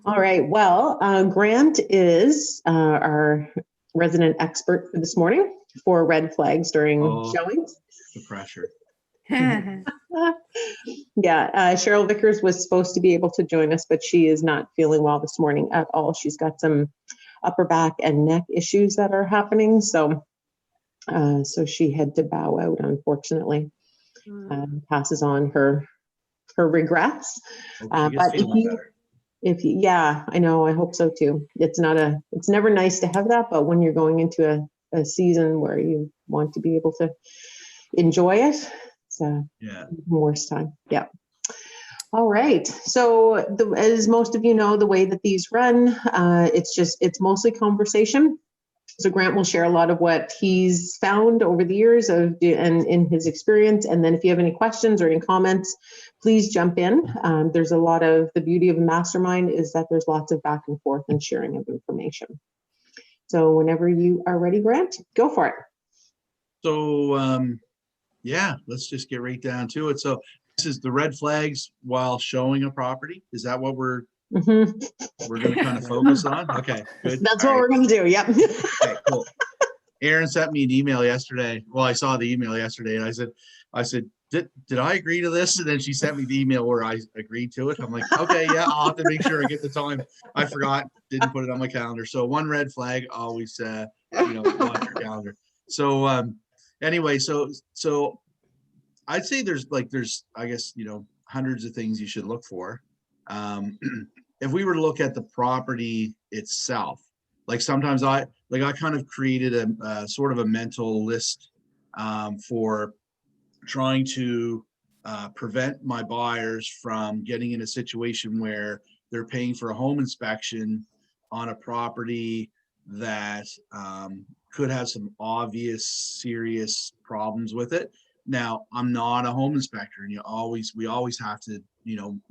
All right. Well, Grant is our resident expert for this morning for red flags during showings. The pressure. Yeah, Cheryl Vickers was supposed to be able to join us, but she is not feeling well this morning at all. She's got some upper back and neck issues that are happening. So she had to bow out, unfortunately. Passes on her regrets. But yeah, I know, I hope so too. It's never nice to have that, but when you're going into a season where you want to be able to enjoy it, it's worst time. Yeah. All right. So as most of you know, the way that these run, it's mostly conversation. So Grant will share a lot of what he's found over the years and in his experience. And then if you have any questions or any comments, please jump in. There's a lot of the beauty of a mastermind is that there's lots of back and forth and sharing of information. So whenever you are ready, Grant, go for it. So let's just get right down to it. So this is the red flags while showing a property. Is that what we're going to kind of focus on? Okay, good. That's what we're going to do. Yep. Okay, cool. Erin sent me an email yesterday. Well, I saw the email yesterday and I said, did I agree to this? And then she sent me the email where I agreed to it. I'm like, okay, yeah, I'll have to make sure I get the time. I forgot, didn't put it on my calendar. So one red flag, always, watch your calendar. So anyway, so I'd say there's I guess, hundreds of things you should look for. If we were to look at the property itself, like sometimes I kind of created a sort of a mental list for trying to prevent my buyers from getting in a situation where they're paying for a home inspection on a property that could have some obvious serious problems with it. Now, I'm not a home inspector, and we always have to,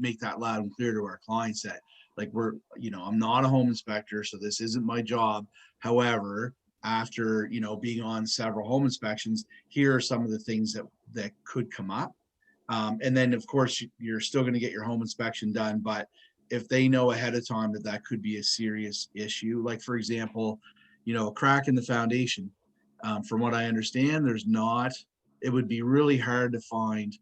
make that loud and clear to our clients that I'm not a home inspector, so this isn't my job. However, after, being on several home inspections, here are some of the things that could come up. And then of course you're still going to get your home inspection done, but if they know ahead of time that could be a serious issue, like for example, a crack in the foundation, from what I understand, it would be really hard to find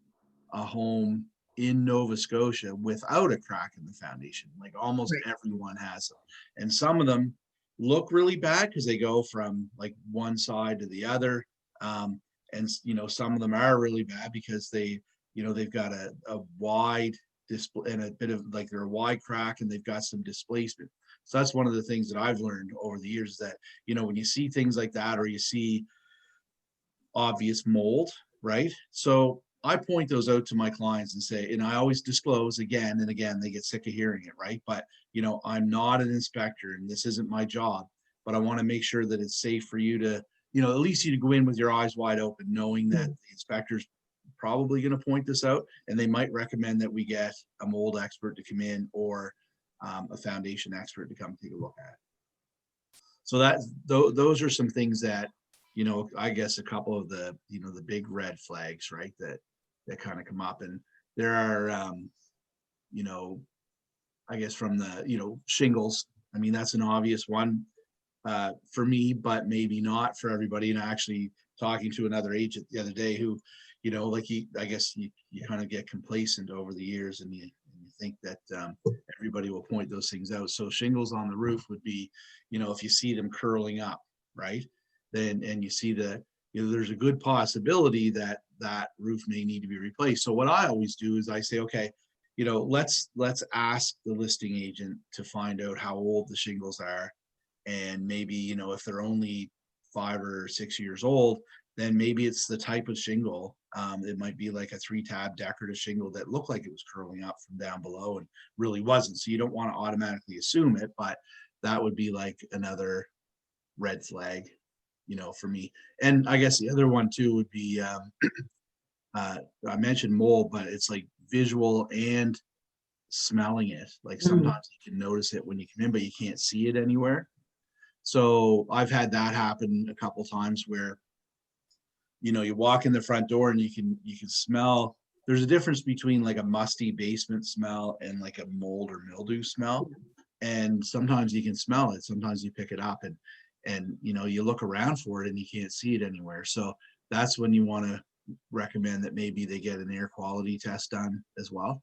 a home in Nova Scotia without a crack in the foundation. Like almost everyone has them. And some of them look really bad because they go from like one side to the other. And some of them are really bad because they've got a wide display and a bit of like they're a wide crack and they've got some displacement. So that's one of the things that I've learned over the years, that, when you see things like that, or you see obvious mold, right? So I point those out to my clients and say, and I always disclose again and again, they get sick of hearing it, right? But, I'm not an inspector and this isn't my job, but I want to make sure that it's safe for you to, at least you to go in with your eyes wide open, knowing that the inspector's probably going to point this out, and they might recommend that we get a mold expert to come in, or a foundation expert to come take a look at it. So those are some things that, I guess a couple of the, the big red flags, right, that kind of come up. And there are, I guess from the, shingles, I mean, that's an obvious one for me, but maybe not for everybody. And actually talking to another agent the other day who, I guess you kind of get complacent over the years, and you think that everybody will point those things out. So shingles on the roof would be, if you see them curling up, right, then, and you see there's a good possibility that roof may need to be replaced. So what I always do is I say, okay, let's ask the listing agent to find out how old the shingles are. And maybe, if they're only 5 or 6 years old, then maybe it's the type of shingle. It might be like a 3-tab decorative shingle that looked like it was curling up from down below and really wasn't. So you don't want to automatically assume it, but that would be like another red flag, for me. And I guess the other one too would be, I mentioned mold, but it's like visual and smelling it. Like sometimes you can notice it when you come in, but you can't see it anywhere. So I've had that happen a couple times where, you walk in the front door and you can smell. There's a difference between like a musty basement smell and like a mold or mildew smell. and sometimes you can smell it, sometimes you pick it up, and you know, you look around for it and you can't see it anywhere. So that's when you want to recommend that maybe they get an air quality test done as well.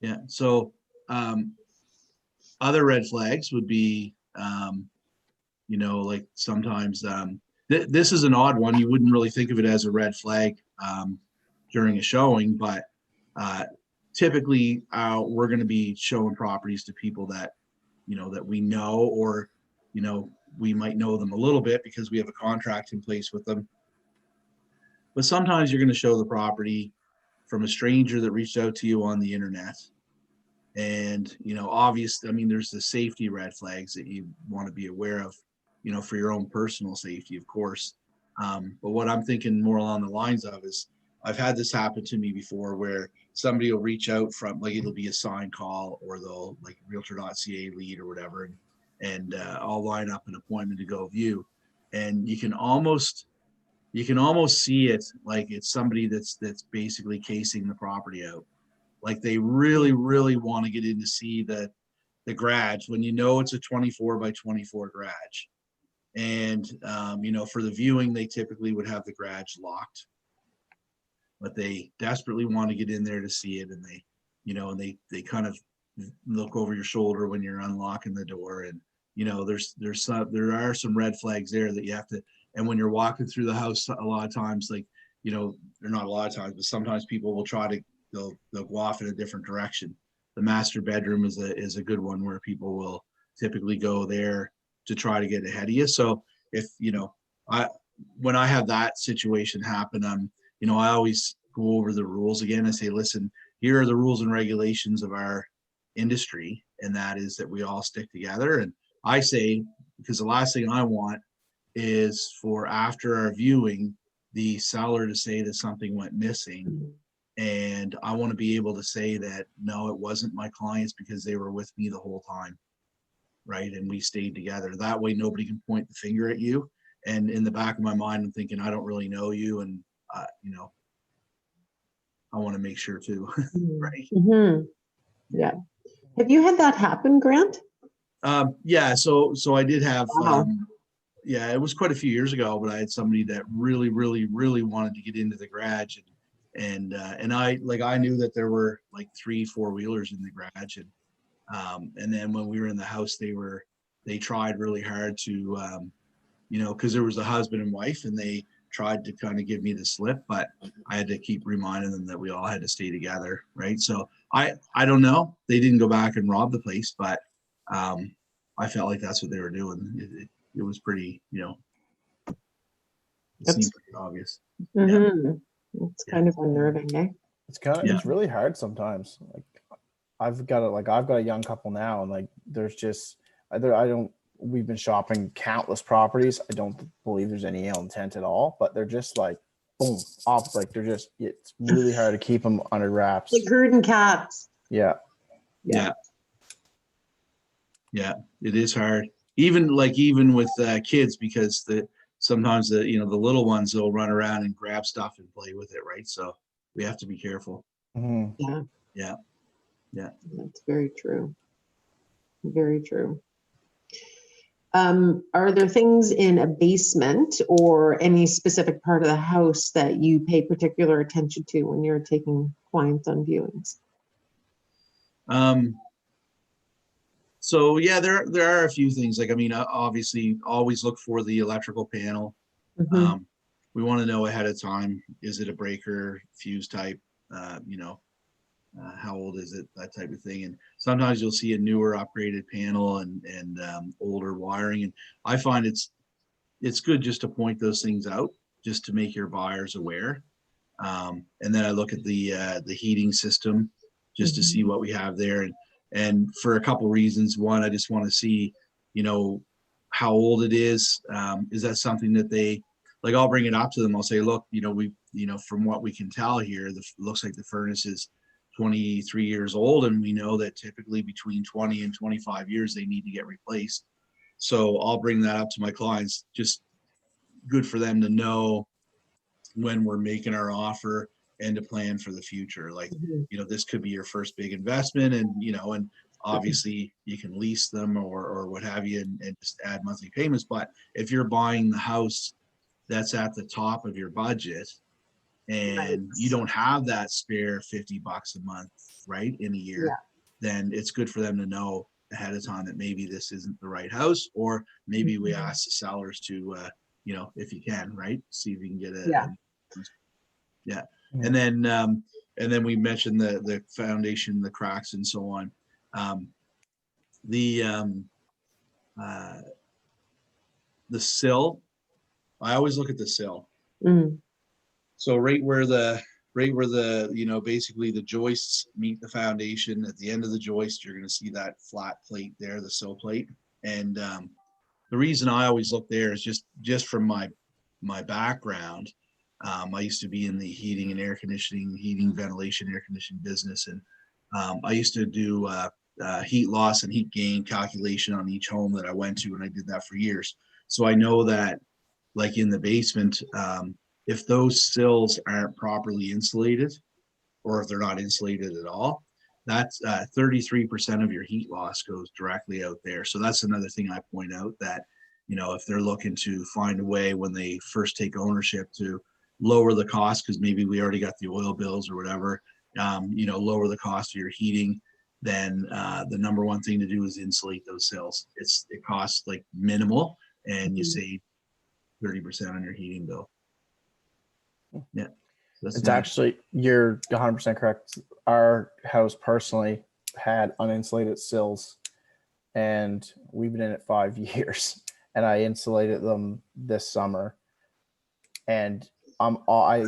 Yeah. So other red flags would be, you know, like sometimes this is an odd one. You wouldn't really think of it as a red flag during a showing, but typically we're going to be showing properties to people that, you know, that we know, or, you know, we might know them a little bit because we have a contract in place with them. But sometimes you're going to show the property from a stranger that reached out to you on the internet. And, you know, obviously, I mean, there's the safety red flags that you want to be aware of, you know, for your own personal safety, of course. But what I'm thinking more along the lines of is, I've had this happen to me before where somebody will reach out from, like, it'll be a sign call, or they'll like realtor.ca lead or whatever. And I'll line up an appointment to go view. And you can almost see it like it's somebody that's basically casing the property out. Like they really, really want to get in to see the garage, when you know it's a 24 by 24 garage. And, you know, for the viewing, they typically would have the garage locked, but they desperately want to get in there to see it. And they, you know, and they kind of look over your shoulder when you're unlocking the door. And, you know, there are some red flags there that you have to, and when you're walking through the house, a lot of times, like, you know, they're not a lot of times, but sometimes people will try to, they'll go off in a different direction. The master bedroom is a good one where people will typically go there to try to get ahead of you. So if, you know, when I have that situation happen, you know, I always go over the rules again. I say, listen, here are the rules and regulations of our industry, and that is that we all stick together. And I say, because the last thing I want is for after our viewing, the seller to say that something went missing. And I want to be able to say that, no, it wasn't my clients because they were with me the whole time. Right. And we stayed together. That way, nobody can point the finger at you. And in the back of my mind, I'm thinking, I don't really know you. And, you know, I want to make sure too. Right. Mm-hmm. Yeah. Have you had that happen, Grant? Yeah. So I did have, Wow. yeah, it was quite a few years ago, but I had somebody that really, really, really wanted to get into the garage. And I knew that there were like 3 4-wheelers in the garage. And then when we were in the house, they tried really hard to, you know, because there was a husband and wife, and they tried to kind of give me the slip, but I had to keep reminding them that we all had to stay together. Right. So I don't know. They didn't go back and rob the place, but I felt like that's what they were doing. It was pretty, you know, it seemed pretty obvious. Mm-hmm. It's kind of unnerving, eh? It's it's really hard sometimes. Like I've got a young couple now, and like there's just we've been shopping countless properties. I don't believe there's any ill intent at all, but they're just like boom off. Like they're just, it's really hard to keep them under wraps. Like herding cats. Yeah. It is hard. Even with kids, because sometimes the little ones will run around and grab stuff and play with it, right? So we have to be careful. Mm-hmm. Yeah. That's very true. Very true. Are there things in a basement or any specific part of the house that you pay particular attention to when you're taking clients on viewings? So yeah, there are a few things. Like, I mean, obviously always look for the electrical panel. Mm-hmm. We want to know ahead of time, is it a breaker, fuse type, how old is it, that type of thing. And sometimes you'll see a newer upgraded panel and older wiring. And I find it's good just to point those things out, just to make your buyers aware. And then I look at the heating system just to see what we have there. And for a couple reasons. One, I just want to see, how old it is. Is that something that they, like, I'll bring it up to them. I'll say, look, from what we can tell here, looks like the furnace is 23 years old. And we know that typically between 20 and 25 years, they need to get replaced. So I'll bring that up to my clients. Just good for them to know when we're making our offer. and to plan for the future. Like, Mhm. this could be your first big investment, and and obviously you can lease them or what have you, and just add monthly payments. But if you're buying the house that's at the top of your budget, and you don't have that spare $50 a month, right, in a year, Yeah. then it's good for them to know ahead of time that maybe this isn't the right house, or maybe we ask the sellers to, if you can, right, see if you can get Yeah. yeah. And then we mentioned the foundation, the cracks, and so on. The sill, I always look at the sill. Mm. So right where the basically the joists meet the foundation, at the end of the joist, you're going to see that flat plate there, the sill plate. And the reason I always look there is just from my background. I used to be in the heating, ventilation, air conditioning business, and I used to do heat loss and heat gain calculation on each home that I went to, and I did that for years. So I know that, like in the basement, if those sills aren't properly insulated, or if they're not insulated at all, that's 33% of your heat loss goes directly out there. So that's another thing I point out, that if they're looking to find a way when they first take ownership to lower the cost, because maybe we already got the oil bills or whatever, lower the cost of your heating, then the number one thing to do is insulate those sills. It costs like minimal, and you save 30% on your heating bill. Yeah. It's actually, you're 100% correct. Our house personally had uninsulated sills, and we've been in it 5 years, and I insulated them this summer. And I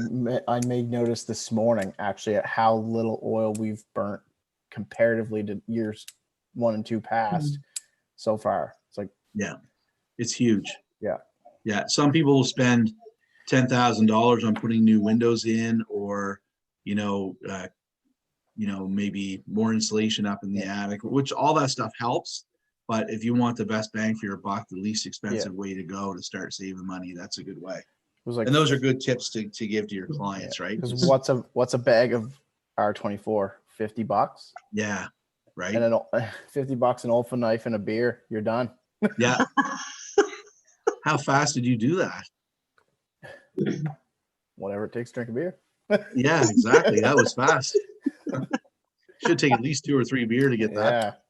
made notice this morning actually at how little oil we've burnt comparatively to years 1 and 2 past so far. It's like, yeah, it's huge. Yeah. Some people will spend $10,000 on putting new windows in, or maybe more insulation up in the attic, which all that stuff helps. But if you want the best bang for your buck, the least expensive way to go to start saving money, that's a good way. Like, and those are good tips to give to your clients, right? Because what's a bag of R24? $50. Yeah, right. And $50, an Olfa knife and a beer, you're done. Yeah. How fast did you do that? Whatever it takes to drink a beer. Yeah, exactly. That was fast. Should take at least 2 or 3 beer to get that.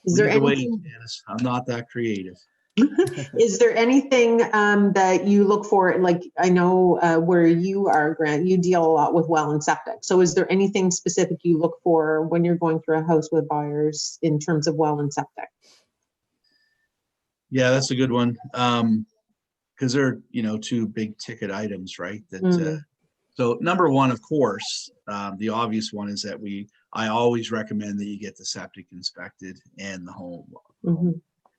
Is there anything, I'm not that creative. is there anything that you look for? Like, I know where you are, Grant, you deal a lot with well and septic. So is there anything specific you look for when you're going through a house with buyers in terms of well and septic? Yeah, that's a good one. Because they're, 2 big ticket items, right? So number one, of course, the obvious one is that I always recommend that you get the septic inspected and the home,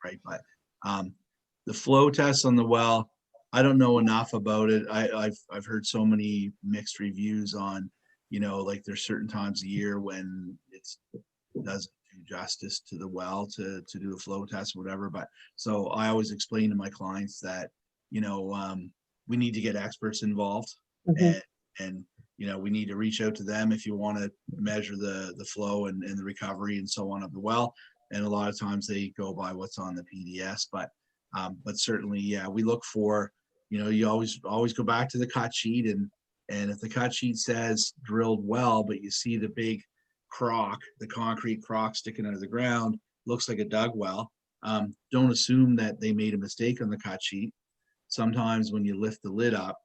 right? But the flow test on the well, I don't know enough about it. I've heard so many mixed reviews on, like there's certain times a year when it doesn't do justice to the well to do a flow test or whatever. But so I always explain to my clients that, we need to get experts involved, and we need to reach out to them if you want to measure the flow and the recovery and so on of the well. And a lot of times they go by what's on the PDS, but certainly, yeah, we look for, you always go back to the cut sheet, and if the cut sheet says drilled well, but you see the big crock, the concrete crock sticking out of the ground, looks like a dug well, don't assume that they made a mistake on the cut sheet. Sometimes when you lift the lid up,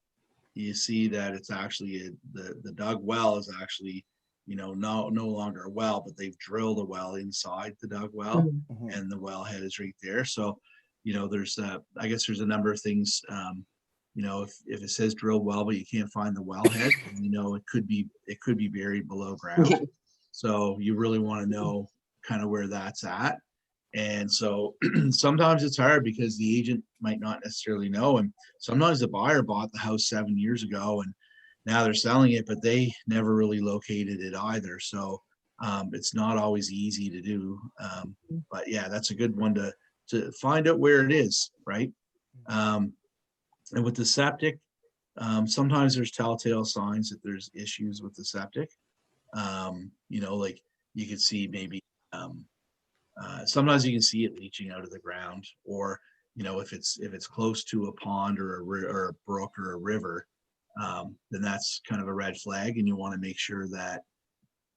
you see that it's actually the dug well is actually, no longer a well, but they've drilled a well inside the dug well, and the well head is right there. So, there's I guess there's a number of things. If it says drilled well, but you can't find the well head, it could be buried below ground. So you really want to know kind of where that's at. And so sometimes it's hard because the agent might not necessarily know. And sometimes the buyer bought the house 7 years ago and now they're selling it, but they never really located it either. So it's not always easy to do. But yeah, that's a good one to to find out where it is, right? And with the septic, sometimes there's telltale signs that there's issues with the septic. You know, like you could see maybe sometimes you can see it leaching out of the ground, or you know, if it's close to a pond or a brook or a river, then that's kind of a red flag, and you want to make sure that,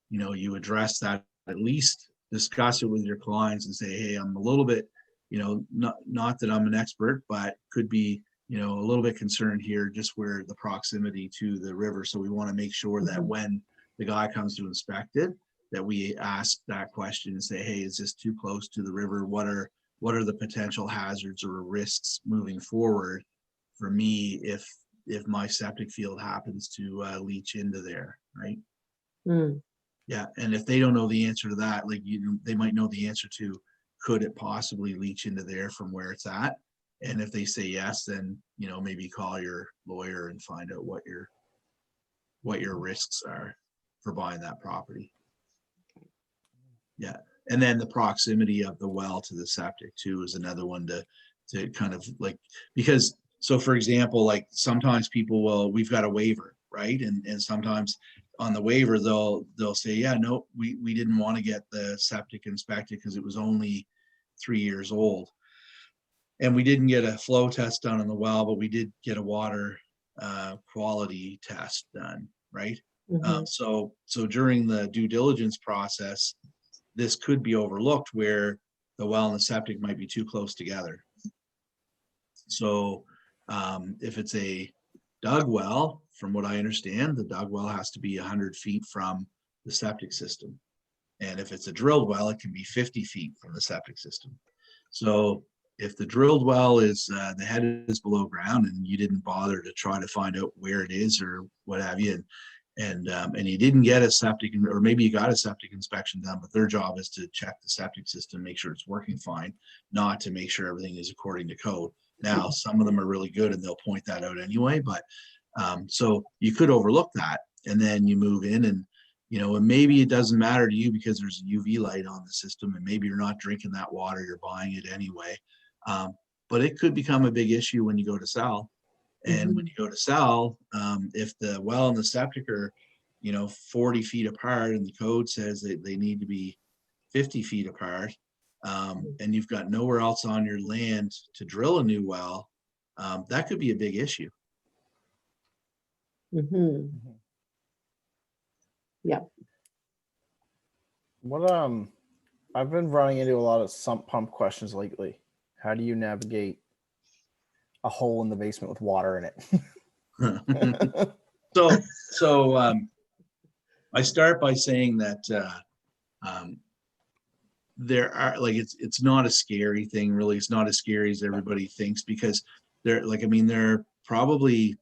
you know, you address that, at least discuss it with your clients and say, hey, I'm a little bit, you know, not that I'm an expert, but could be, you know, a little bit concerned here just where the proximity to the river. So we want to make sure that when the guy comes to inspect it, that we ask that question and say, hey, is this too close to the river? What are the potential hazards or risks moving forward for me if my septic field happens to leach into there, right? Yeah, and if they don't know the answer to that, like they might know the answer to, could it possibly leach into there from where it's at? And if they say yes, then, you know, maybe call your lawyer and find out what your risks are for buying that property. Yeah, and then the proximity of the well to the septic too is another one to kind of like, because so for example, like sometimes people we've got a waiver, right? And sometimes on the waiver they'll say, yeah, no, we didn't want to get the septic inspected because it was only 3 years old, and we didn't get a flow test done on the well, but we did get a water quality test done, right? So during the due diligence process, this could be overlooked where the well and the septic might be too close together. So if it's a dug well, from what I understand, the dug well has to be 100 feet from the septic system. And if it's a drilled well, it can be 50 feet from the septic system. So if the drilled well is the head is below ground and you didn't bother to try to find out where it is or what have you, and you didn't get a septic, or maybe you got a septic inspection done, but their job is to check the septic system, make sure it's working fine, not to make sure everything is according to code. Now, some of them are really good and they'll point that out anyway, but so you could overlook that, and then you move in and, you know, and maybe it doesn't matter to you because there's a UV light on the system and maybe you're not drinking that water, you're buying it anyway. But it could become a big issue when you go to sell. And when you go to sell, if the well and the septic are, you know, 40 feet apart and the code says that they need to be 50 feet apart, and you've got nowhere else on your land to drill a new well, that could be a big issue. Yeah. What I've been running into a lot of sump pump questions lately. How do you navigate a hole in the basement with water in it? So I start by saying that there are, like, it's not a scary thing, really. It's not as scary as everybody thinks, because they're probably,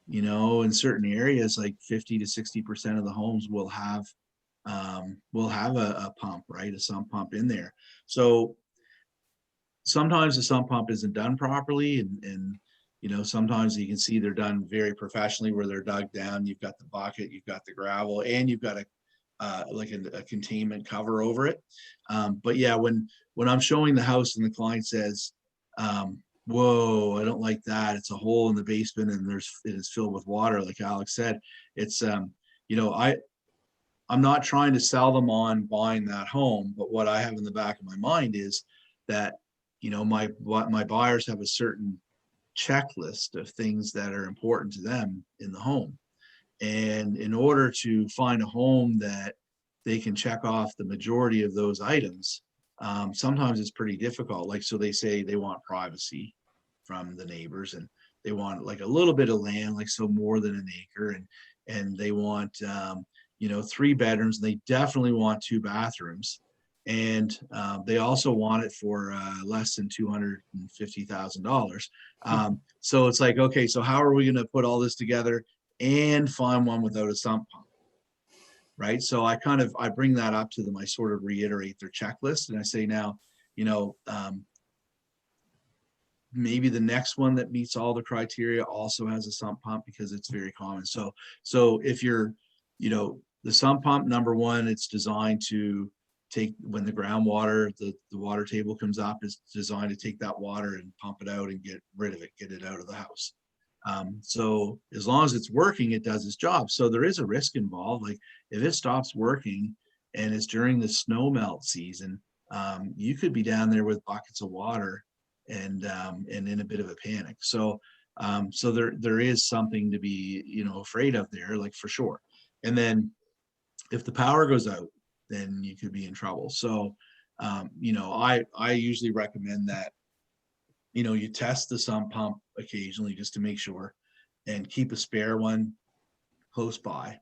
you know, in certain areas, like 50 to 60% of the homes will have a pump, right? A sump pump in there. So sometimes the sump pump isn't done properly, and you know, sometimes you can see they're done very professionally, where they're dug down, you've got the bucket, you've got the gravel, and you've got a containment cover over it. But yeah, when I'm showing the house and the client says, whoa, I don't like that, it's a hole in the basement and it is filled with water, like Alex said, it's you know, I'm not trying to sell them on buying that home, but what I have in the back of my mind is that, you know, my buyers have a certain checklist of things that are important to them in the home. And in order to find a home that they can check off the majority of those items, sometimes it's pretty difficult. Like, so they say they want privacy from the neighbors, and they want like a little bit of land, like so more than an acre, and they want you know, 3 bedrooms. They definitely want 2 bathrooms, and they also want it for less than $250,000. So it's like, okay, so how are we going to put all this together and find one without a sump pump, right? So I bring that up to them. I sort of reiterate their checklist, and I say, now, you know, maybe the next one that meets all the criteria also has a sump pump, because it's very common. So if you're, you know, the sump pump, number one, it's designed to when the groundwater, the water table comes up, is designed to take that water and pump it out and get rid of it, get it out of the house. So as long as it's working, it does its job. So there is a risk involved. Like if it stops working and it's during the snow melt season, you could be down there with buckets of water and in a bit of a panic. So there is something to be, afraid of there, like for sure. And then if the power goes out, then you could be in trouble. So, I usually recommend that, you test the sump pump occasionally just to make sure, and keep a spare one close by.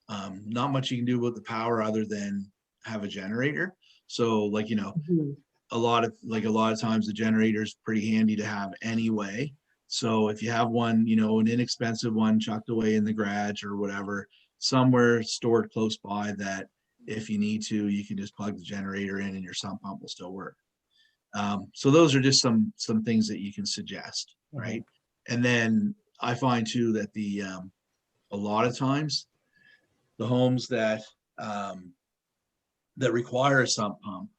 Not much you can do with the power other than have a generator. So like, Mhm. a lot of times the generator is pretty handy to have anyway. So if you have one, an inexpensive one chucked away in the garage or whatever, somewhere stored close by, that if you need to, you can just plug the generator in and your sump pump will still work. So those are just some things that you can suggest, right? And then I find too that a lot of times the homes that require a sump pump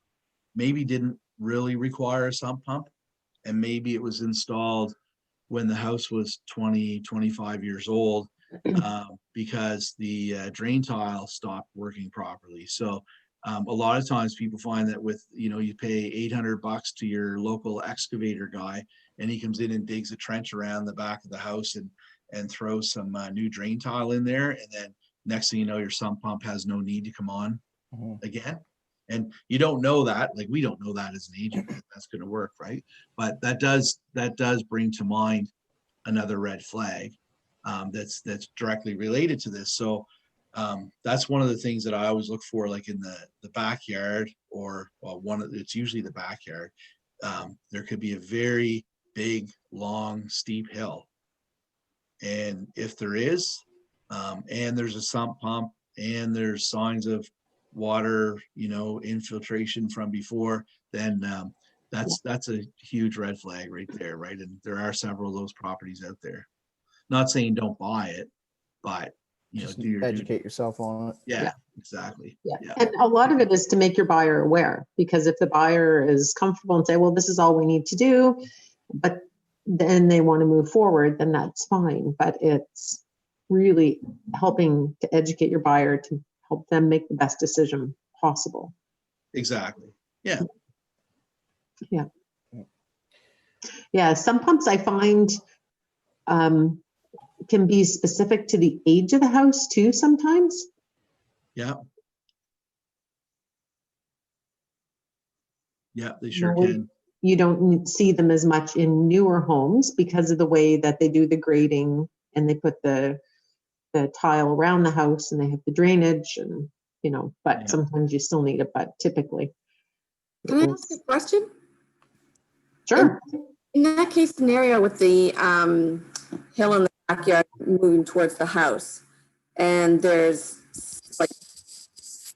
maybe didn't really require a sump pump, and maybe it was installed when the house was 20, 25 years old, because the drain tile stopped working properly. So a lot of times people find that with, you pay $800 to your local excavator guy, and he comes in and digs a trench around the back of the house and throws some new drain tile in there. And then next thing you know, your sump pump has no need to come on again. And you don't know that, like we don't know that as an agent, that's going to work, right? But that does bring to mind another red flag that's directly related to this. So that's one of the things that I always look for, like in the backyard, or it's usually the backyard. There could be a very big, long, steep hill, and if there is, and there's a sump pump, and there's signs of water, infiltration from before, then that's a huge red flag right there, right? And there are several of those properties out there. Not saying don't buy it, but Just do your educate yourself on it. Yeah, Yeah. exactly. Yeah. Yeah. And a lot of it is to make your buyer aware, because if the buyer is comfortable and say, well, this is all we need to do, but then they want to move forward, then that's fine. But it's really helping to educate your buyer to help them make the best decision possible. Exactly. Yeah. Yeah, some pumps I find can be specific to the age of the house too sometimes. Yeah. Yeah, they sure No, can. You don't see them as much in newer homes because of the way that they do the grading, and they put the tile around the house, and they have the drainage, and but Yeah. sometimes you still need it, but typically. Can I ask a question? Sure. In that case scenario with the hill in the backyard moving towards the house, and there's like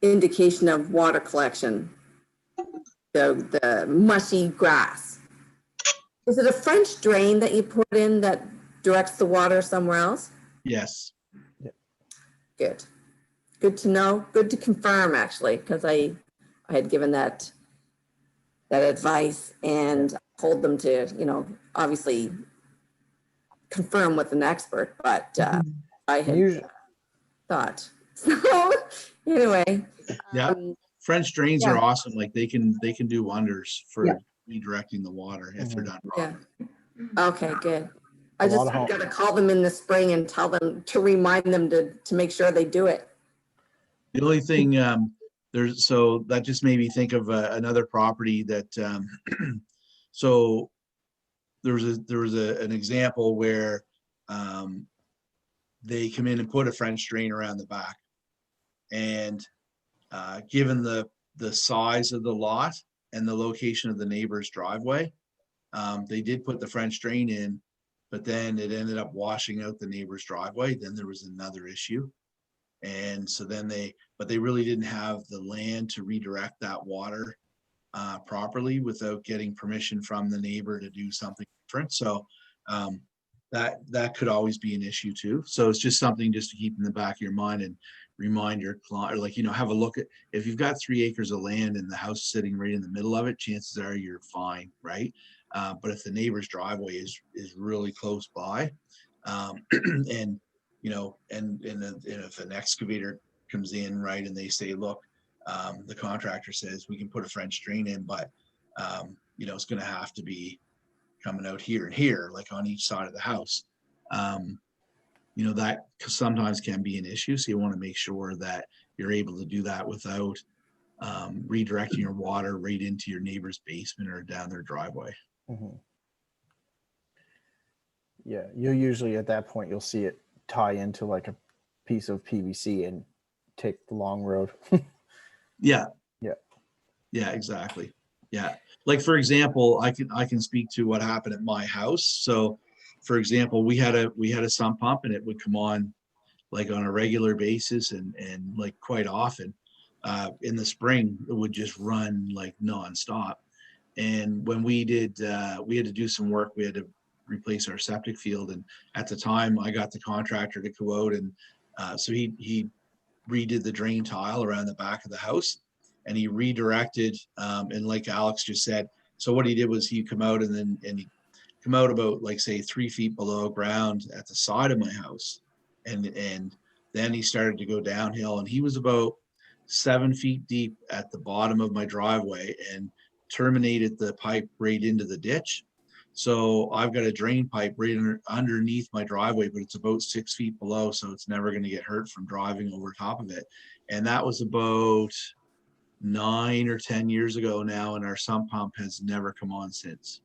indication of water collection, the mushy grass. Is it a French drain that you put in that directs the water somewhere else? Yes. Good. Good to know. Good to confirm, actually, because I had given that advice and told them to, obviously confirm with an expert, but I had thought. So anyway. Yeah. French drains Yeah. are awesome. Like they can do wonders for Yeah. redirecting the water if they're done Yeah. properly. Okay, good. I just got to call them in the spring and tell them to remind them to make sure they do it. The only thing so that just made me think of another property that so there was an example where they come in and put a French drain around the back, and given the size of the lot and the location of the neighbor's driveway, they did put the French drain in, but then it ended up washing out the neighbor's driveway. Then there was another issue. And so then they really didn't have the land to redirect that water properly without getting permission from the neighbor to do something different. So that could always be an issue too. So it's just something just to keep in the back of your mind. And remind your client, or like, have a look at, if you've got 3 acres of land and the house sitting right in the middle of it, chances are you're fine, right? But if the neighbor's driveway is really close by, and if an excavator comes in, right, and they say, look, the contractor says we can put a French drain in, but it's going to have to be coming out here and here, like on each side of the house. That sometimes can be an issue. So you want to make sure that you're able to do that without redirecting your water right into your neighbor's basement or down their driveway. Mm-hmm. Yeah, you usually at that point you'll see it tie into like a piece of PVC and take the long road. Yeah. Yeah. Yeah, exactly. Yeah. Like, for example, I can speak to what happened at my house. So for example, we had a sump pump, and it would come on like on a regular basis and like quite often. In the spring, it would just run like nonstop. And when we had to do some work, we had to replace our septic field. And at the time, I got the contractor to go out, and so he redid the drain tile around the back of the house, and he redirected. And like Alex just said, so what he did was he come out and he come out about, like, say 3 feet below ground at the side of my house, and then he started to go downhill, and he was about 7 feet deep at the bottom of my driveway and terminated the pipe right into the ditch. So I've got a drain pipe right underneath my driveway, but it's about 6 feet below, so it's never going to get hurt from driving over top of it. And that was about 9 or 10 years ago now, and our sump pump has never come on since.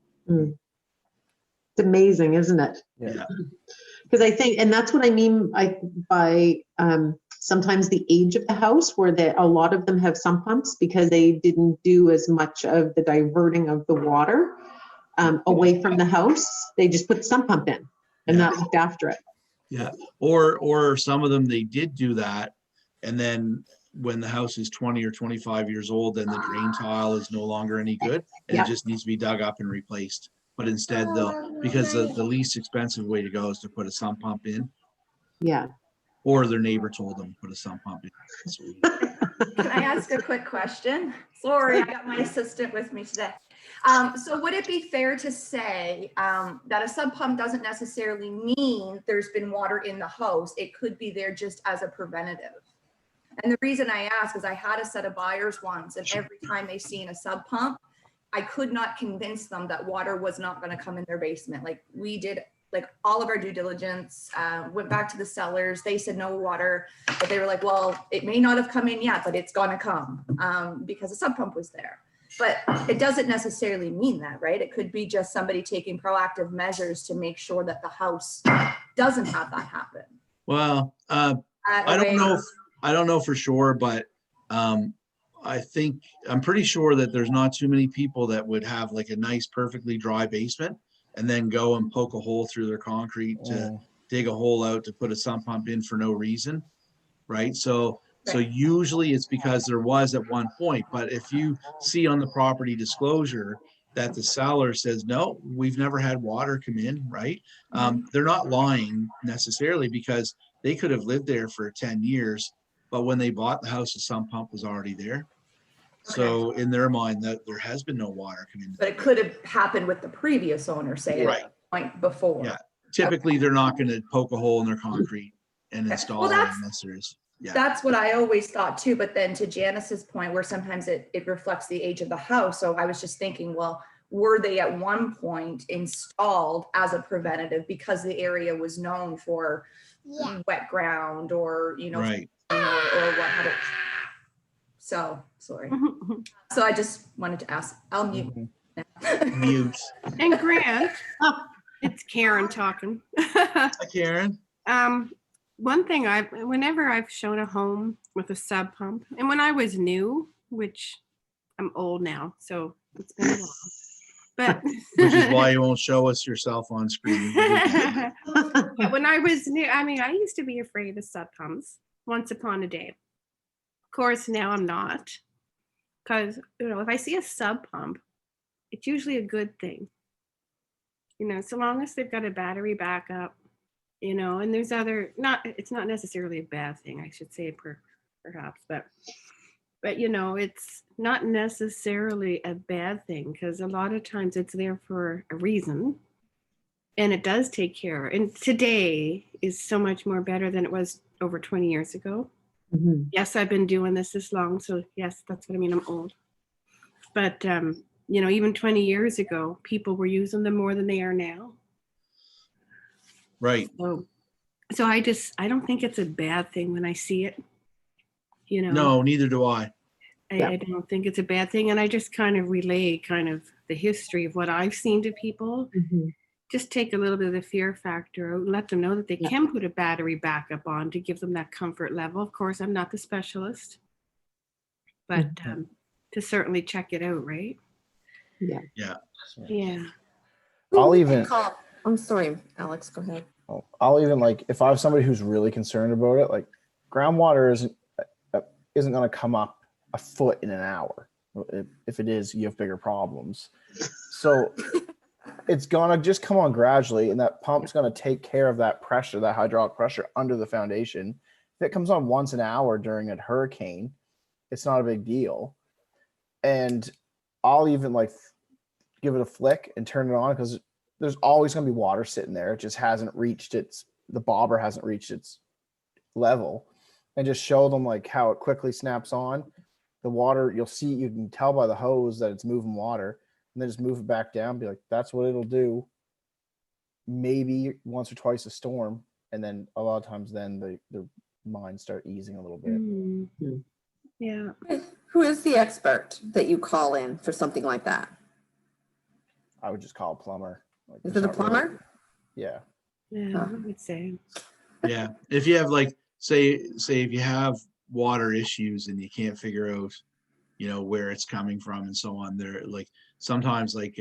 It's amazing, isn't it? Yeah. Because I think, and that's what I mean by sometimes the age of the house, where a lot of them have sump pumps because they didn't do as much of the diverting of the water away from the house. They just put the sump pump in and not looked after it. Yeah. Or some of them, they did do that, and then when the house is 20 or 25 years old, then the drain tile is no longer any good, and it just needs to be dug up and replaced. But instead, because the least expensive way to go is to put a sump pump in. Yeah. Or their neighbor told them to put a sump pump in. So, can I ask a quick question? Sorry, I got my assistant with me today. So would it be fair to say that a sump pump doesn't necessarily mean there's been water in the house? It could be there just as a preventative. And the reason I ask is I had a set of buyers once, and every time they seen a sub pump, I could not convince them that water was not going to come in their basement. Like, we did like all of our due diligence, went back to the sellers. They said no water, but they were like, well, it may not have come in yet, but it's going to come because the sub pump was there. But it doesn't necessarily mean that, right? It could be just somebody taking proactive measures to make sure that the house doesn't have that happen. well, I don't know for sure, but I'm pretty sure that there's not too many people that would have like a nice, perfectly dry basement and then go and poke a hole through their concrete to dig a hole out to put a sump pump in for no reason, right? So usually it's because there was at one point. But if you see on the property disclosure that the seller says, no, we've never had water come in, right? They're not lying necessarily, because they could have lived there for 10 years, but when they bought the house, the sump pump was already there. So in their mind, that there has been no water coming in. But it could have happened with the previous owner, say, right, at the point before. Yeah. Typically, they're not going to poke a hole in their concrete and install it unless there's. Yeah. That's what I always thought too. But then to Janice's point, where sometimes it reflects the age of the house. So I was just thinking, well, were they at one point installed as a preventative because the area was known for wet ground or, Right. or what had it. So sorry. So I just wanted to ask. I'll mute. Mute. And Grant, it's Karen talking. Hi, Karen. One thing whenever I've shown a home with a sub pump, and when I was new, which I'm old now, so it's been a while. But which is why you won't show us yourself on screen. But when I was new, I used to be afraid of sub pumps once upon a day. Of course, now I'm not, because if I see a sub pump, it's usually a good thing. So long as they've got a battery backup, you know, and there's other, it's not necessarily a bad thing, I should say, perhaps, but you know, it's not necessarily a bad thing because a lot of times it's there for a reason and it does take care. And today is so much more better than it was over 20 years ago. Mhm. Yes, I've been doing this long, so yes, that's what I mean, I'm old. But you know, even 20 years ago, people were using them more than they are now. Right. So I don't think it's a bad thing when I see it. You know, No, neither do I. I don't think it's a bad thing. And I just kind of relay kind of the history of what I've seen to people. Mhm. Just take a little bit of the fear factor out and let them know that they Yeah. can put a battery backup on to give them that comfort level. Of course, I'm not the specialist, but to certainly check it out, right? Yeah. Yeah. Yeah. I'll even, I'm sorry, Alex, go ahead. I'll even like, if I have somebody who's really concerned about it, like groundwater isn't going to come up a foot in an hour. If it is, you have bigger problems. So it's gonna just come on gradually, and that pump's gonna take care of that pressure, that hydraulic pressure under the foundation. If it comes on once an hour during a hurricane, it's not a big deal. And I'll even like give it a flick and turn it on because there's always gonna be water sitting there. It just hasn't reached the bobber hasn't reached its level, and just show them like how it quickly snaps on. The water, you can tell by the hose that it's moving water. And then just move it back down, be like, that's what it'll do. Maybe once or twice a storm. And then a lot of times then the minds start easing a little bit. Mm-hmm. Yeah. Who is the expert that you call in for something like that? I would just call a plumber. Like, Is there's it a not really- plumber? Yeah. Yeah, I would say. Yeah. If you have like, say if you have water issues and you can't figure out, you know, where it's coming from and so on, there like sometimes like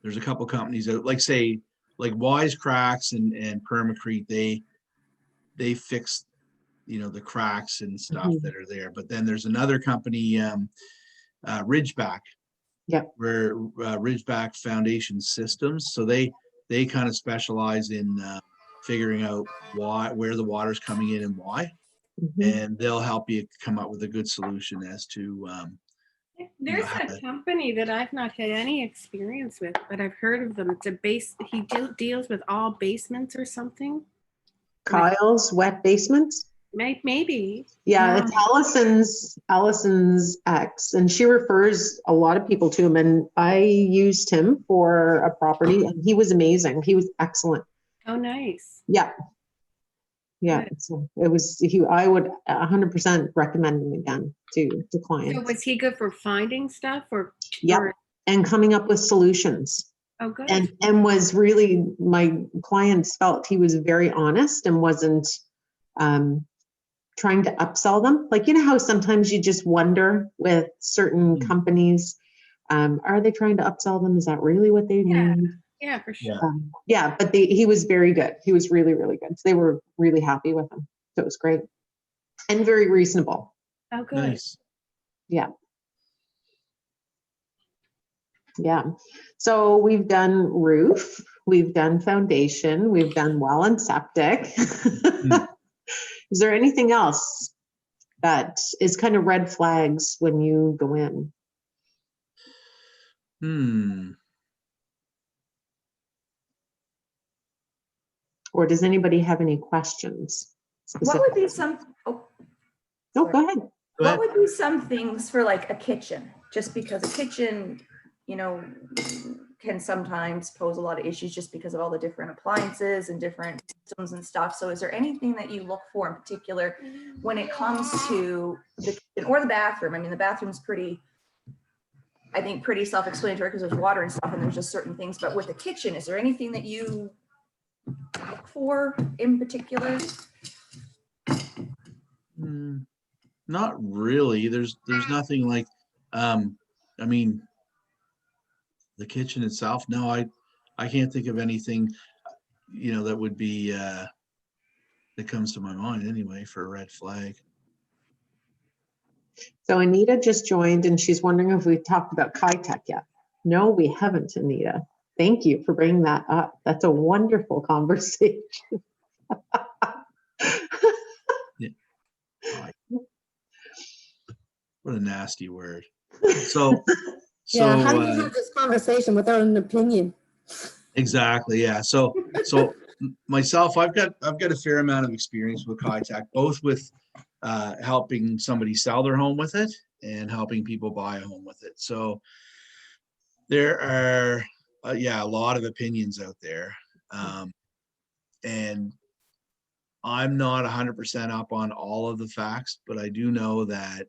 there's a couple companies that like say like Wisecracks and Permacrete, they fix, you know, the cracks and stuff that are there. But then there's another company, Ridgeback. Yep. Where Ridgeback Foundation Systems. So they kind of specialize in figuring out where the water's coming in and why. Mhm. And they'll help you come up with a good solution as to There's a company that I've not had any experience with, but I've heard of them. He deals with all basements or something. Kyle's Wet Basements. Maybe. Yeah, it's Allison's ex, and she refers a lot of people to him. And I used him for a property, and he was amazing. He was excellent. Oh, nice. Yeah. Yeah, so I would 100% recommend him again to clients. So was he good for finding stuff or? Yeah, or- and coming up with solutions. Oh, good. And was really, my clients felt he was very honest and wasn't trying to upsell them. Like, you know how sometimes you just wonder with certain companies, are they trying to upsell them? Is that really what they need? Yeah, for sure. But he was very good. He was really, really good. So they were really happy with him. So it was great and very reasonable. Oh, good. nice. Yeah. Yeah. So we've done roof, we've done foundation, we've done well and septic. Is there anything else that is kind of red flags when you go in? Or does anybody have any questions? What would be some, No, sorry. go ahead. What would be some things for like a kitchen? Just because a kitchen, you know, can sometimes pose a lot of issues just because of all the different appliances and different systems and stuff. So is there anything that you look for in particular when it comes to the kitchen or the bathroom? I mean, the bathroom's pretty self-explanatory because there's water and stuff and there's just certain things. But with the kitchen, is there anything that you look for in particular? Not really. There's nothing like, I mean, the kitchen itself. No, I can't think of anything, you know, that would be, that comes to my mind anyway for a red flag. So Anita just joined and she's wondering if we talked about Kitech yet. No, we haven't, Anita. Thank you for bringing that up. That's a wonderful conversation. What a nasty word. So, Yeah, how do you so have this conversation without an opinion? exactly, yeah. So myself, I've got a fair amount of experience with Kitech, both with helping somebody sell their home with it and helping people buy a home with it. So there are, a lot of opinions out there. And I'm not 100% up on all of the facts, but I do know that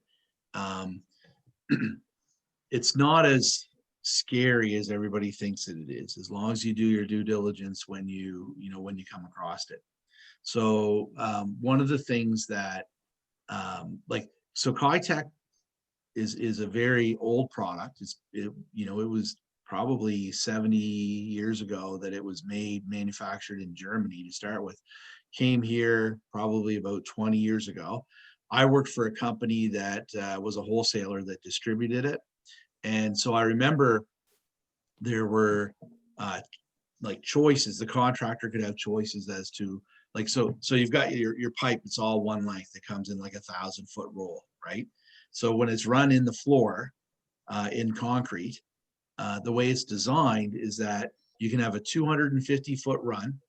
it's not as scary as everybody thinks that it is, as long as you do your due diligence when you come across it. So one of the things that Kitech is a very old product. It was probably 70 years ago that it was manufactured in Germany to start with. Came here probably about 20 years ago. I worked for a company that was a wholesaler that distributed it. And so I remember there were choices. The contractor could have choices as to so you've got your pipe, it's all one length. It comes in like 1,000-foot roll, right? So when it's run in the floor in concrete, the way it's designed is that you can have a 250-foot run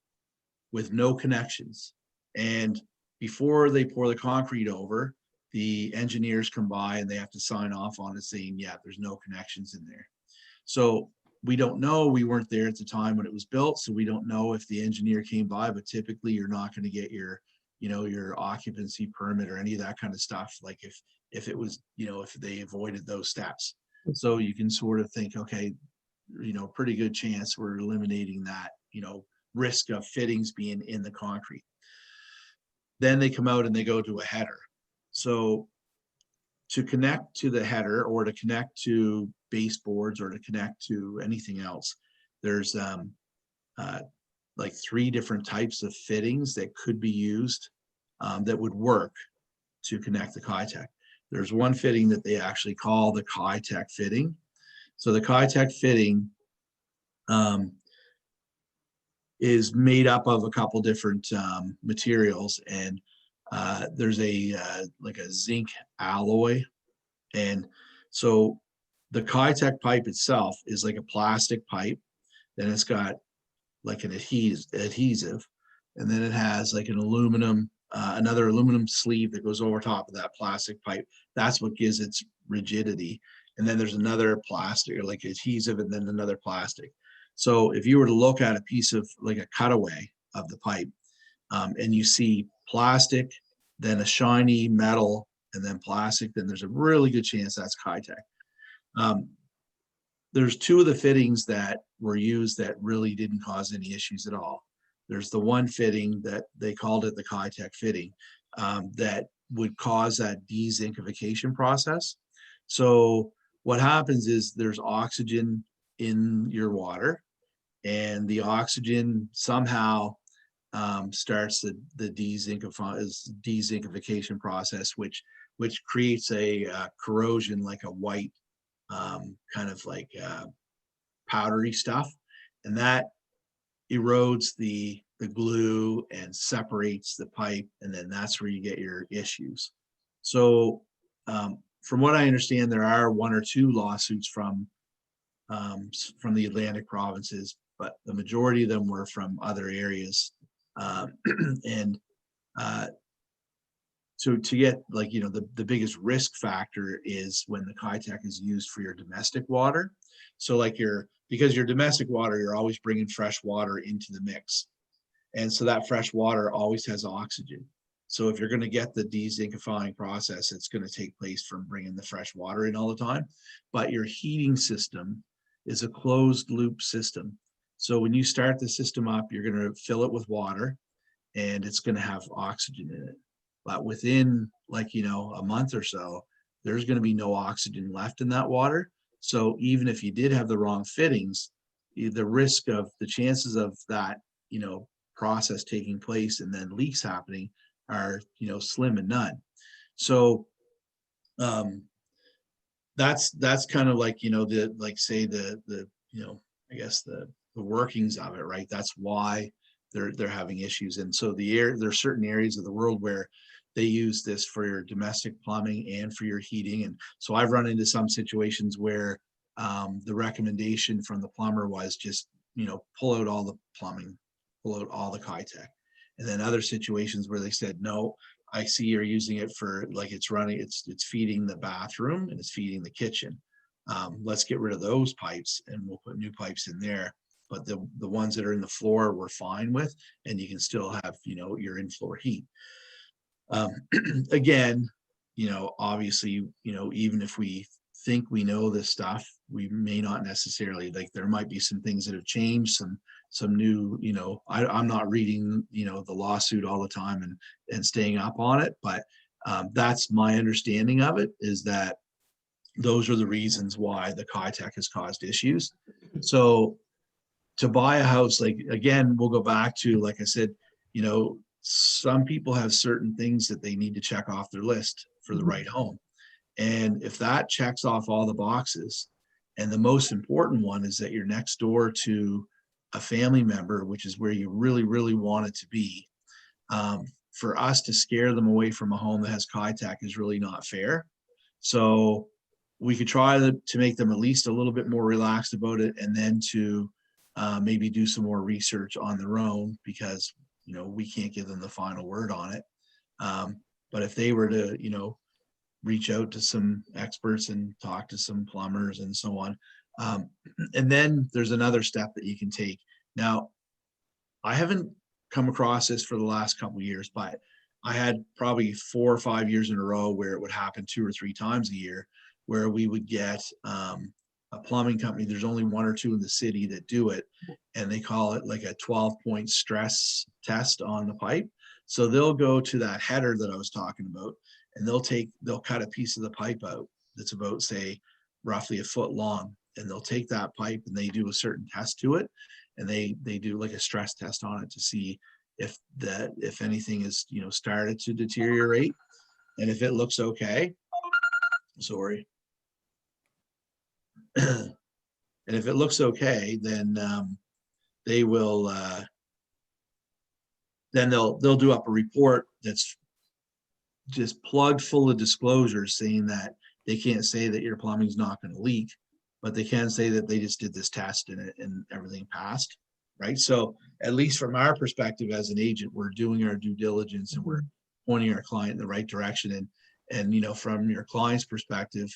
with no connections. And before they pour the concrete over, the engineers come by and they have to sign off on it saying, yeah, there's no connections in there. So we don't know, we weren't there at the time when it was built, so we don't know if the engineer came by, but typically you're not going to get your occupancy permit or any of that kind of stuff, like if it was, if they avoided those steps. So you can sort of think, okay, pretty good chance we're eliminating that, risk of fittings being in the concrete. Then they come out and they go to a header. So to connect to the header or to connect to baseboards or to connect to anything else, there's 3 different types of fittings that could be used that would work to connect the Kitech. There's one fitting that they actually call the Kitech fitting. So the Kitech fitting is made up of a couple different materials, and there's a zinc alloy. And so the Kitech pipe itself is like a plastic pipe. Then it's got like an adhesive, and then it has like an aluminum, another aluminum sleeve that goes over top of that plastic pipe. That's what gives its rigidity. And then there's another plastic, or like adhesive, and then another plastic. So if you were to look at a piece of like a cutaway of the pipe, and you see plastic, then a shiny metal, and then plastic, then there's a really good chance that's Kitech. There's 2 of the fittings that were used that really didn't cause any issues at all. There's the one fitting that they called it the Kitech fitting that would cause that dezinkification process. So what happens is there's oxygen in your water, and the oxygen somehow starts the dezinkification process, which creates a corrosion, like a white kind of like powdery stuff, and that erodes the glue and separates the pipe, and then that's where you get your issues. So from what I understand, there are 1 or 2 lawsuits from the Atlantic provinces, but the majority of them were from other areas. And to get the biggest risk factor is when the Kitech is used for your domestic water. So because your domestic water, you're always bringing fresh water into the mix. And so that fresh water always has oxygen. So if you're going to get the dezinkifying process, it's going to take place from bringing the fresh water in all the time. But your heating system is a closed loop system. So when you start the system up, you're going to fill it with water, and it's going to have oxygen in it. But within a month or so, there's going to be no oxygen left in that water. So even if you did have the wrong fittings, the chances of that, process taking place and then leaks happening are, slim and none. So that's kind of I guess the workings of it, right? That's why they're having issues. And so there's certain areas of the world where they use this for your domestic plumbing and for your heating. And so I've run into some situations where the recommendation from the plumber was just, pull out all the plumbing, pull out all the Kitec. And then other situations where they said, no, I see you're using it for like it's feeding the bathroom and it's feeding the kitchen. Let's get rid of those pipes and we'll put new pipes in there. But the ones that are in the floor we're fine with, and you can still have, your in-floor heat. Again, obviously, even if we think we know this stuff, we may not necessarily. Like there might be some things that have changed, some new, I'm not reading, the lawsuit all the time and staying up on it, but that's my understanding of it, is that those are the reasons why the Kitec has caused issues. So to buy a house, like, again, we'll go back to, like I said, some people have certain things that they need to check off their list for the right home. And if that checks off all the boxes, and the most important one is that you're next door to a family member, which is where you really, really want it to be, for us to scare them away from a home that has Kitec is really not fair. So we could try to make them at least a little bit more relaxed about it, and then to maybe do some more research on their own, because we can't give them the final word on it. But if they were to reach out to some experts and talk to some plumbers and so on, and then there's another step that you can take. Now, I haven't come across this for the last couple of years, but I had probably 4 or 5 years in a row where it would happen 2 or 3 times a year, where we would get a plumbing company. There's only 1 or 2 in the city that do it, and they call it like a 12-point stress test on the pipe. So they'll go to that header that I was talking about, and they'll cut a piece of the pipe out that's about, say, roughly 1 foot long, and they'll take that pipe and they do a certain test to it, and they do like a stress test on it to see if anything is started to deteriorate. And if it looks okay, sorry. And if it looks okay, then they will then they'll do up a report that's just plugged full of disclosures, saying that they can't say that your plumbing's not going to leak, but they can say that they just did this test and everything passed, right? So at least from our perspective as an agent, we're doing our due diligence and we're pointing our client in the right direction. And from your client's perspective,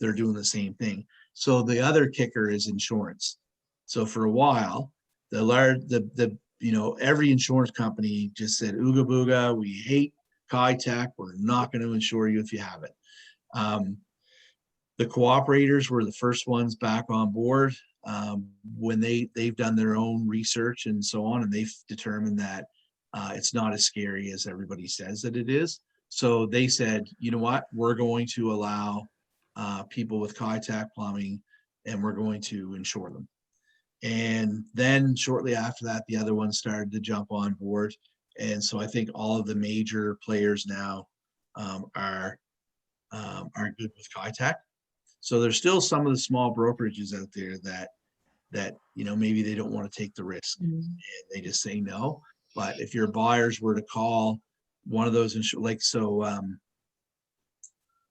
they're doing the same thing. So the other kicker is insurance. So for a while, every insurance company just said, "Ooga booga, we hate Kitec. We're not going to insure you if you have it." The cooperators were the first ones back on board when they've done their own research and so on, and they've determined that it's not as scary as everybody says that it is. So they said, you know what, we're going to allow people with Kitec plumbing, and we're going to insure them. And then shortly after that, the other ones started to jump on board. And so I think all of the major players now are good with Kitec. So there's still some of the small brokerages out there that maybe they don't want to take the risk, and they just say no. But if your buyers were to call one of those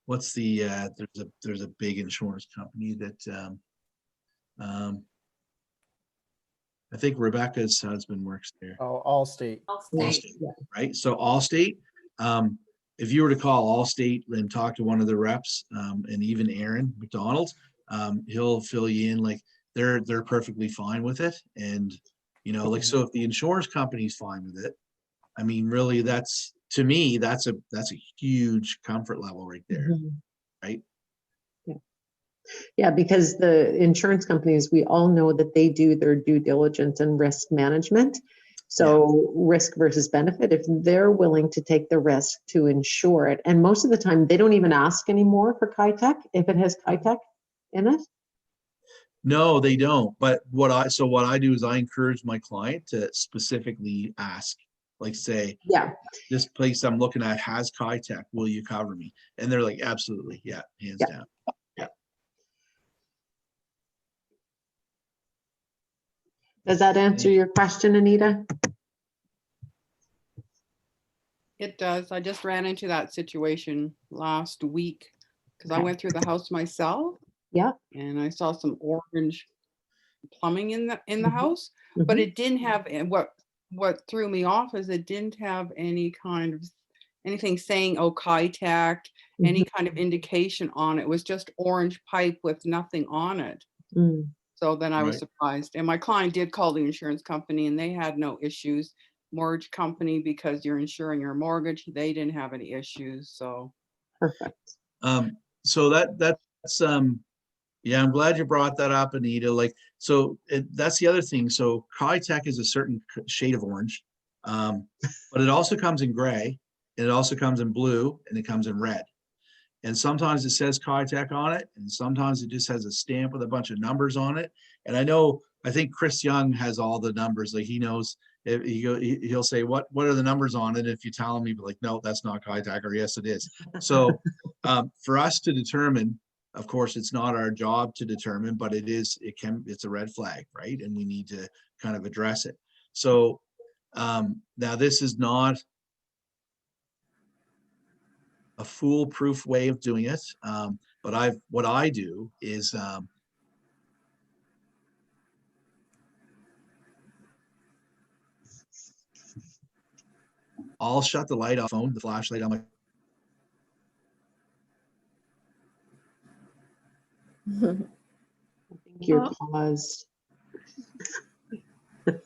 what's the there's a big insurance company that I think Rebecca's husband works there. Oh, Allstate. Allstate, right? So Allstate, if you were to call Allstate and talk to one of the reps, and even Aaron McDonald, he'll fill you in. Like they're perfectly fine with it. And so if the insurance company's fine with it, I mean, really, to me, that's a huge comfort level right there, right? Yeah, because the insurance companies, we all know that they do their due diligence and risk management. So risk versus benefit, if they're willing to take the risk to insure it, and most of the time they don't even ask anymore for Kitec if it has Kitec in it. No, they don't. But what I do is I encourage my client to specifically ask, like say, this place I'm looking at has Kitec, will you cover me? And they're like, absolutely, yeah, hands down. Does that answer your question, Anita? It does. I just ran into that situation last week because I Okay. went through the house myself. Yeah. And I saw some orange plumbing in the Mhm. house, but Mhm. it didn't have, and what threw me off is it didn't have any kind of anything saying Kitec, any kind of indication on it. It was just orange pipe with nothing on it. Mm. So then I was Right. surprised. And my client did call the insurance company and they had no issues. Mortgage company, because you're insuring your mortgage, they didn't have any issues. So Perfect. So that's yeah, I'm glad you brought that up, Anita. Like, so that's the other thing. So Kitec is a certain shade of orange, but it also comes in gray, and it also comes in blue, and it comes in red. And sometimes it says Kitec on it, and sometimes it just has a stamp with a bunch of numbers on it. And I think Chris Young has all the numbers. Like, he knows. If he'll say, what are the numbers on it? If you tell him, he'll be like, no, that's not Kitec, or yes, it is. So for us to determine, of course, it's not our job to determine, but it's a red flag, right? And we need to kind of address it. So now this is not a foolproof way of doing it. But what I do is I'll shut the light off the flashlight on my I think you're Oh. paused. The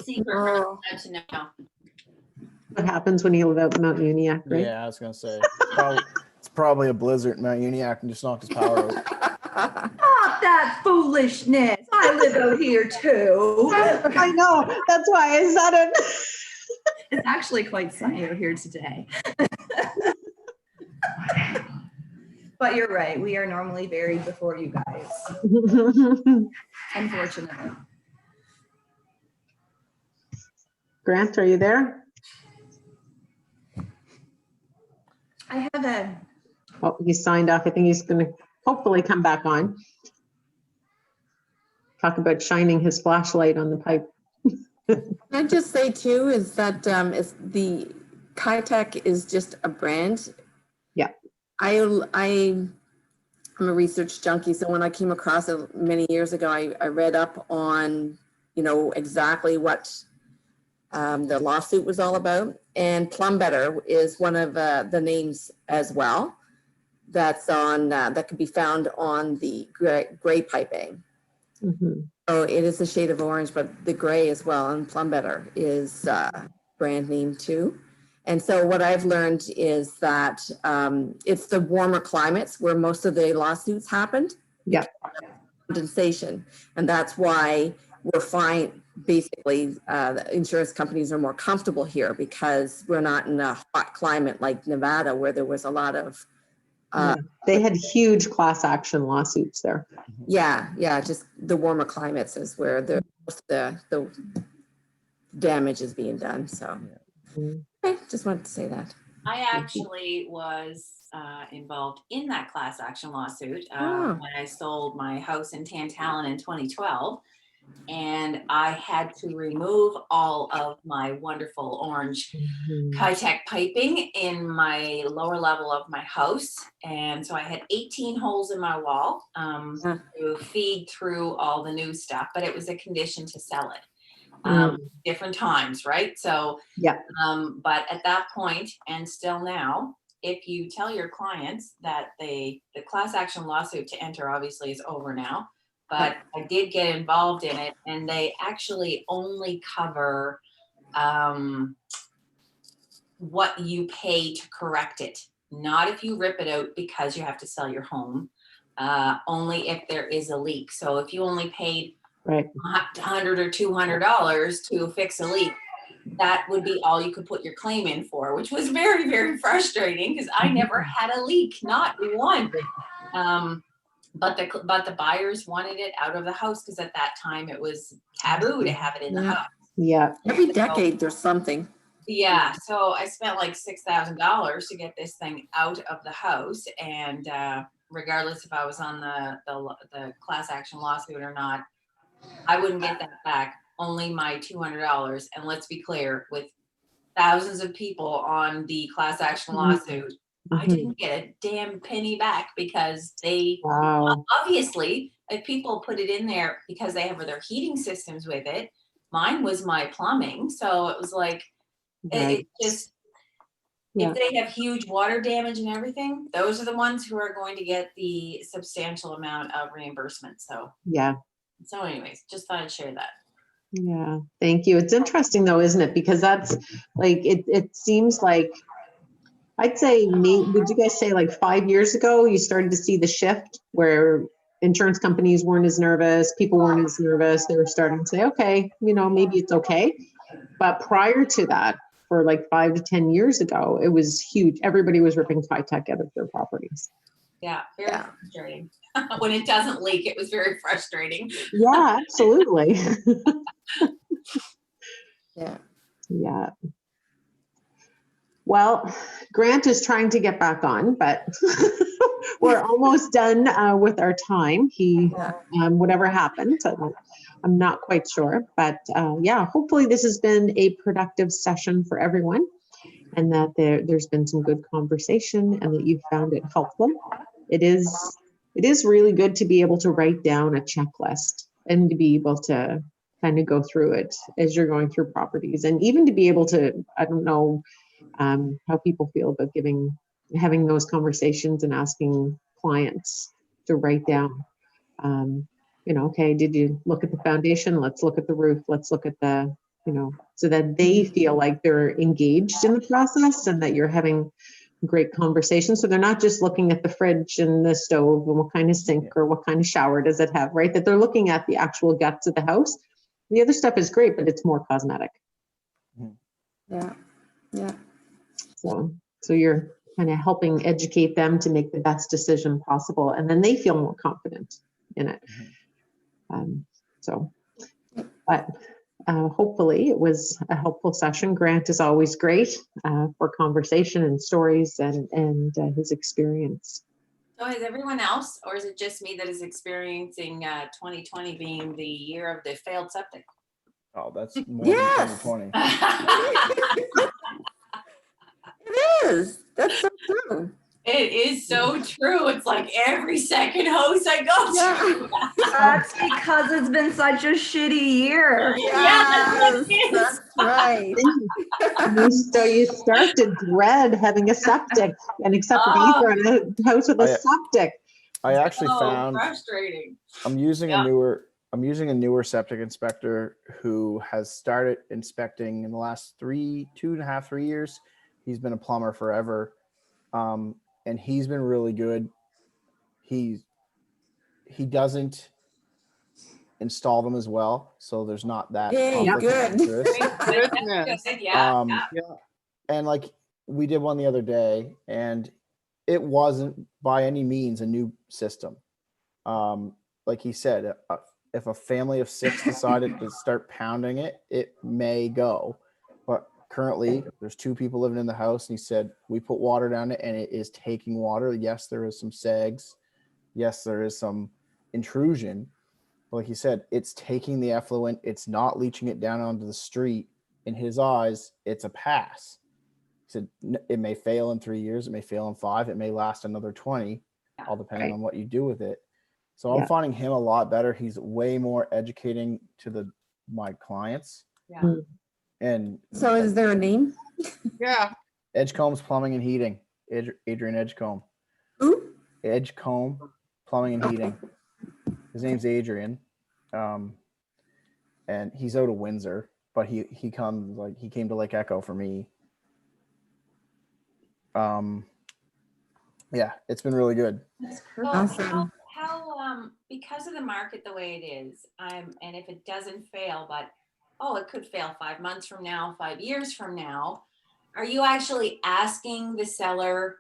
secret Oh. to know. What happens when you live out in Mount Uniacke, right? Yeah, I was gonna say it's probably a blizzard in Mount Uniacke and just knocked his power out. Stop that foolishness. I live out here too. I know. That's why I said it. It's actually quite sunny out here today. But you're right. We are normally buried before you guys, unfortunately. Grant, are you there? I have a, Oh, he signed off. I think he's going to hopefully come back on. Talk about shining his flashlight on the pipe. Can I just say too, is that is the Kitec is just a brand. Yeah. I'm a research junkie, so when I came across it many years ago, I read up on, exactly what the lawsuit was all about. And Plumbetter is one of the names as well that's on that can be found on the gray piping. Mhm. So it is a shade of orange, but the gray as well, and Plumbetter is brand name too. And so what I've learned is that it's the warmer climates where most of the lawsuits happened. Yeah. Condensation, and that's why we're fine. Basically, the insurance companies are more comfortable here because we're not in a hot climate like Nevada, where there was a lot of Yeah. They had huge class action lawsuits there. just the warmer climates is where the damage is being done. So Mhm. okay, just wanted to say that. I actually was involved in that class action lawsuit Oh. when I sold my house in Tantallon in 2012. And I had to remove all of my wonderful orange Mhm. Kitec piping in my lower level of my house. And so I had 18 holes in my wall to feed through all the new stuff, but it was a condition to sell it. Different times, right? So, Yeah. But at that point, and still now, if you tell your clients that the class action lawsuit to enter obviously is over now, but I did get involved in it, and they actually only cover what you pay to correct it, not if you rip it out because you have to sell your home, only if there is a leak. So if you only paid Right. $100 or $200 to fix a leak, that would be all you could put your claim in for, which was very, very frustrating because I never had a leak, not one. But the buyers wanted it out of the house because at that time it was taboo to have it in the house. Yeah. Every decade there's something. Yeah, so I spent like $6,000 to get this thing out of the house, and regardless if I was on the class action lawsuit or not, I wouldn't get that back, only my $200. And let's be clear, with thousands of people on the class action lawsuit, I Mhm. didn't get a damn penny back because they Wow. obviously, if people put it in there because they have their heating systems with it, mine was my plumbing. So it was like, Right. it just, Yeah. if they have huge water damage and everything, those are the ones who are going to get the substantial amount of reimbursement. So Yeah. anyways, just thought I'd share that. Yeah. Thank you. It's interesting though, isn't it? Because that's like, it seems like, I'd say, would you guys say like 5 years ago, you started to see the shift where insurance companies weren't as nervous, people weren't as nervous. They were starting to say, okay, maybe it's okay. But prior to that, for like 5 to 10 years ago, it was huge. Everybody was ripping Kitech out of their properties. Yeah, very frustrating. When it doesn't leak, it was very frustrating. Yeah, absolutely. Yeah. Yeah. Well, Grant is trying to get back on, but we're almost done with our time. Whatever happened, I'm not quite sure. But yeah, hopefully this has been a productive session for everyone and that there's been some good conversation and that you found it helpful. It is really good to be able to write down a checklist and to be able to kind of go through it as you're going through properties, and even to be able to, I don't know how people feel about having those conversations and asking clients to write down, okay, did you look at the foundation? Let's look at the roof. Let's look at the, so that they feel like they're engaged in the process and that you're having great conversations. So they're not just looking at the fridge and the stove and what kind of sink or what kind of shower does it have, right? That they're looking at the actual guts of the house. The other stuff is great, but it's more cosmetic. Yeah. Yeah. So you're kind of helping educate them to make the best decision possible, and then they feel more confident in it. But hopefully it was a helpful session. Grant is always great for conversation and stories and his experience. So is everyone else, or is it just me that is experiencing 2020 being the year of the failed septic? Oh, that's more Yes. than 2020. It is. That's so true. It is so true. It's like every second host I go to. That's because it's been such a shitty year. Yes, that's right. So you start to dread having a septic and accept an offer on a house with a septic. I actually found frustrating. I'm using a newer septic inspector who has started inspecting in the last 2.5-3 years. He's been a plumber forever. And he's been really good. He doesn't install them as well, so there's not that conflict of interest. Goodness. And like we did one the other day, and it wasn't by any means a new system. Like he said, if a family of 6 decided to start pounding it, it may go. But currently there's 2 people living in the house, and he said we put water down it and it is taking water. Yes, there is some sags. Yes, there is some intrusion. But like he said, it's taking the effluent. It's not leaching it down onto the street. In his eyes, it's a pass. He said it may fail in 3 years. It may fail in 5. It may last another 20, all depending on what you do with it. So I'm finding him a lot better. He's way more educating to my clients. Yeah. And So is there a name? Yeah. Edgecomb's Plumbing and Heating. Adrian Edgecombe. Who? Edgecombe Plumbing and Heating. His name's Adrian. And he's out of Windsor, but he came to Lake Echo for me. Yeah, it's been really good. Awesome. How because of the market the way it is, and if it doesn't fail, but it could fail 5 months from now, 5 years from now, are you actually asking the seller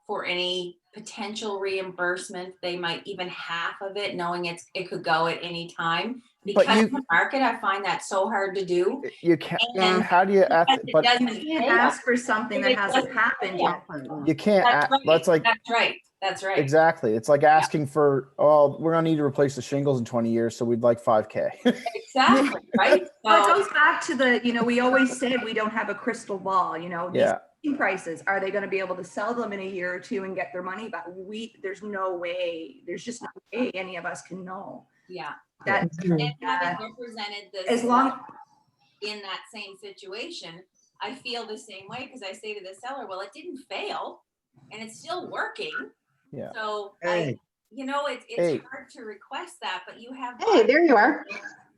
for any potential reimbursement? They might even half of it, knowing it could go at any time. But Because you- of the market, I find that so hard to do. You can't, And how do you, because it but doesn't You can't fail. ask for something that hasn't happened yet. you can't, That's right. that's like, That's right. That's right. exactly. It's like asking for, oh, we're gonna need to replace the shingles in 20 years, so we'd like 5K. Exactly, right? Well, it So, goes back to the, we always said we don't have a crystal ball, these Yeah, prices, are they going to be able to sell them in a year or two and get their money back? There's no way, there's just no way any of us can know. yeah. That, And having represented this as long, in that same situation, I feel the same way because I say to the seller, well, it didn't fail and it's still working. yeah. So Hey. it's Hey. hard to request that, but you have. Hey, there you are.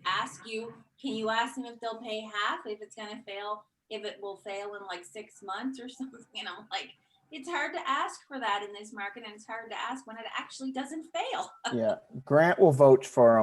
Ask you, can you ask them if they'll pay half if it's gonna fail, if it will fail in like 6 months or something? I'm like, it's hard to ask for that in this market, and it's hard to ask when it actually doesn't fail. Yeah. Grant will vote for 'em.